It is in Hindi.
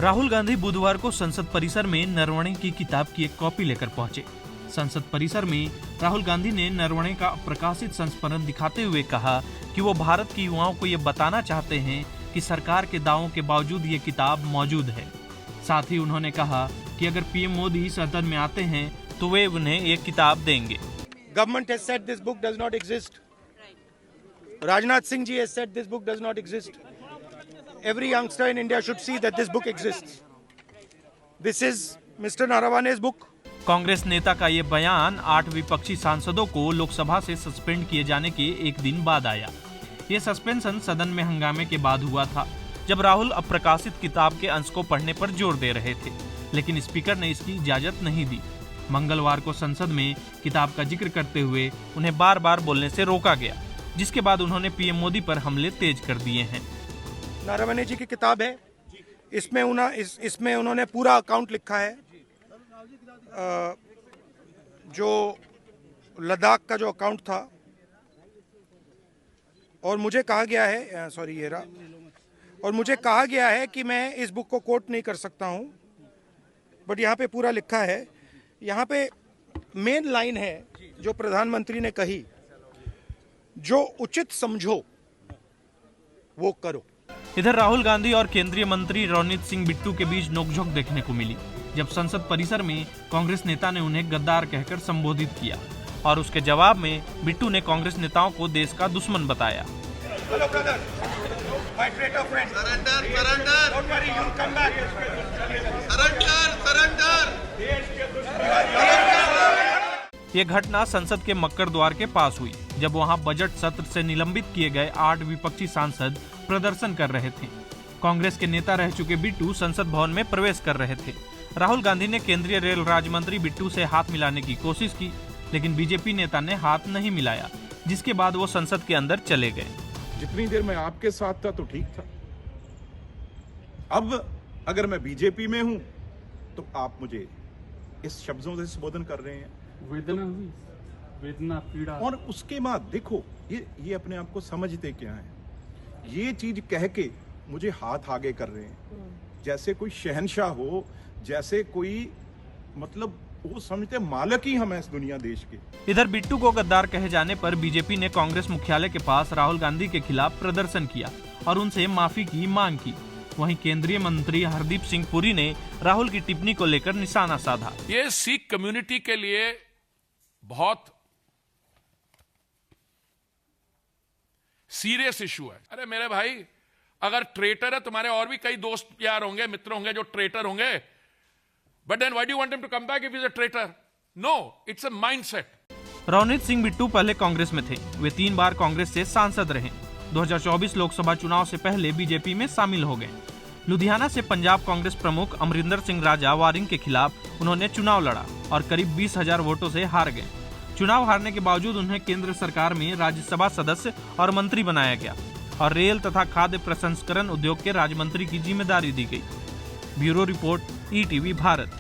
राहुल गांधी बुधवार को संसद परिसर में नरवणे की किताब की एक कॉपी लेकर पहुंचे। संसद परिसर में राहुल गांधी ने नरवणे का प्रकाशित संस्करण दिखाते हुए कहा कि वो भारत के युवाओं को ये बताना चाहते हैं कि सरकार के दावों के बावजूद ये किताब मौजूद है। साथ ही उन्होंने कहा कि अगर पीएम मोदी सदन में आते हैं तो वे उन्हें ये किताब देंगे। Government has said this book does not exist. Rajnath Singh ji has said this book does not exist. Every youngster in India should see that this book exists. This is Mr. Naravane's book. Congress नेता का ये बयान 8 विपक्षी सांसदों को लोकसभा से सस्पेंड किए जाने के एक दिन बाद आया। ये सस्पेंशन सदन में हंगामे के बाद हुआ था, जब राहुल अप्रकाशित किताब के अंश को पढ़ने पर जोर दे रहे थे, लेकिन स्पीकर ने इसकी इजाजत नहीं दी। मंगलवार को संसद में किताब का जिक्र करते हुए उन्हें बार बार बोलने से रोका गया, जिसके बाद उन्होंने पीएम मोदी पर हमले तेज कर दिए हैं। नारावने जी की किताब है, इसमें उन्होंने पूरा अकाउंट लिखा है। जो लद्दाख का जो अकाउंट था, और मुझे कहा गया है और मुझे कहा गया है कि मैं इस बुक को कोट नहीं कर सकता हूं, बट यहाँ पे पूरा लिखा है। यहाँ पे मेन लाइन है जो प्रधानमंत्री ने कही, जो उचित समझो वो करो। इधर राहुल गांधी और केंद्रीय मंत्री रणनीत सिंह बिट्टू के बीच नोकझोंक देखने को मिली, जब संसद परिसर में कांग्रेस नेता ने उन्हें गद्दार कहकर संबोधित किया और उसके जवाब में बिट्टू ने कांग्रेस नेताओं को देश का दुश्मन बताया। ये घटना संसद के मक्कर द्वार के पास हुई, जब वहां बजट सत्र से निलंबित किए गए 8 विपक्षी सांसद प्रदर्शन कर रहे थे। कांग्रेस के नेता रह चुके बिट्टू संसद भवन में प्रवेश कर रहे थे। राहुल गांधी ने केंद्रीय रेल राज्य मंत्री बिट्टू से हाथ मिलाने की कोशिश की, लेकिन बीजेपी नेता ने हाथ नहीं मिलाया, जिसके बाद वो संसद के अंदर चले गए। जितनी देर मैं आपके साथ था तो ठीक था, अब अगर मैं बीजेपी में हूं तो आप मुझे इस शब्दों से संबोधन कर रहे हैं। वेदना पीड़ा, और उसके बाद देखो ये अपने आप को समझते क्या है, ये चीज कह के मुझे हाथ आगे कर रहे हैं, जैसे कोई शहंशाह हो, जैसे कोई मतलब वो समझते मालिक ही हम हैं इस दुनिया देश के। इधर बिट्टू को गद्दार कहे जाने पर बीजेपी ने कांग्रेस मुख्यालय के पास राहुल गांधी के खिलाफ प्रदर्शन किया और उनसे माफी की मांग की। वहीं केंद्रीय मंत्री हरदीप सिंह पुरी ने राहुल की टिप्पणी को लेकर निशाना साधा। ये सिख कम्युनिटी के लिए बहुत सीरियस इशू है। अरे मेरे भाई, अगर ट्रेटर है, तुम्हारे और भी कई दोस्त यार होंगे, मित्र होंगे जो ट्रेटर होंगे, but then why do you want him to come back if he is a traitor? No, it's a mindset. Ravneet Singh Bittu पहले कांग्रेस में थे। वे 3 बार कांग्रेस से सांसद रहे। 2024 लोकसभा चुनाव से पहले बीजेपी में शामिल हो गए। लुधियाना से पंजाब कांग्रेस प्रमुख अमरिंदर सिंह राजा वारिंग के खिलाफ उन्होंने चुनाव लड़ा और करीब 20,000 वोटों से हार गए। चुनाव हारने के बावजूद उन्हें केंद्र सरकार में राज्यसभा सदस्य और मंत्री बनाया गया और रेल तथा खाद्य प्रसंस्करण उद्योग के राज्य मंत्री की जिम्मेदारी दी गई। Bureau report, ETV Bharat.